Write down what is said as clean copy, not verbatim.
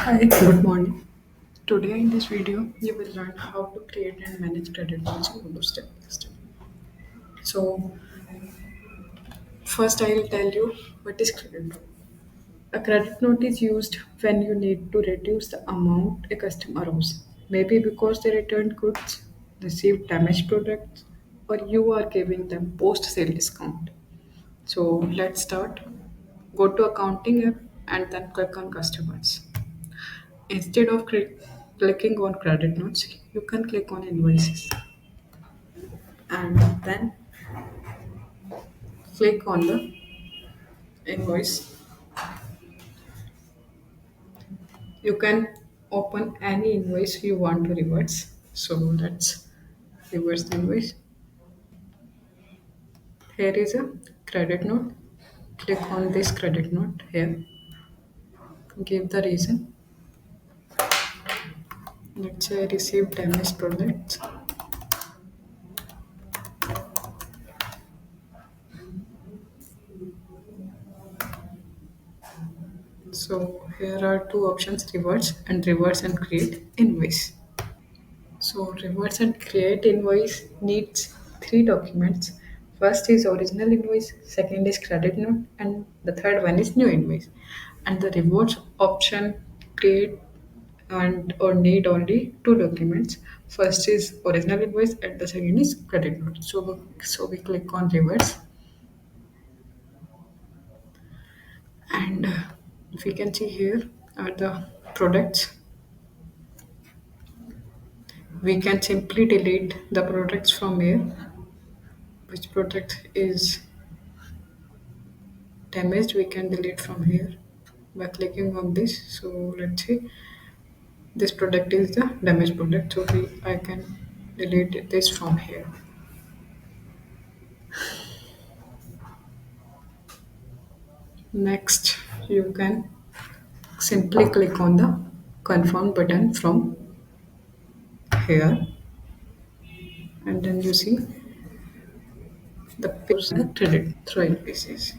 Hi, good morning. Today in this video, you will learn how to create and manage credit cards in Odoo step by step. So, first I will tell you what is credit note. A credit note is used when you need to reduce the amount a customer owes, maybe because they returned goods, received damaged products, or you are giving them post-sale discount. So, let's start. Go to accounting app and then click on customers. Instead of clicking on credit notes, you can click on invoices and then click on the invoice. You can open any invoice you want to reverse. So let's reverse the invoice. Here is a credit note. Click on this credit note here. Give the reason. Let's say I received damaged products. So here are two options, reverse and create invoice. So reverse and create invoice needs three documents. First is original invoice, second is credit note, and the third one is new invoice. And the reverse option create and or need only two documents. First is original invoice and the second is credit note. So we click on reverse and we can see here are the products. We can simply delete the products from here. Which product is damaged we can delete from here by clicking on this. So let's see, this product is the damaged product, so I can delete this from here. Next, you can simply click on the confirm button from here, and then you see the credit through invoices.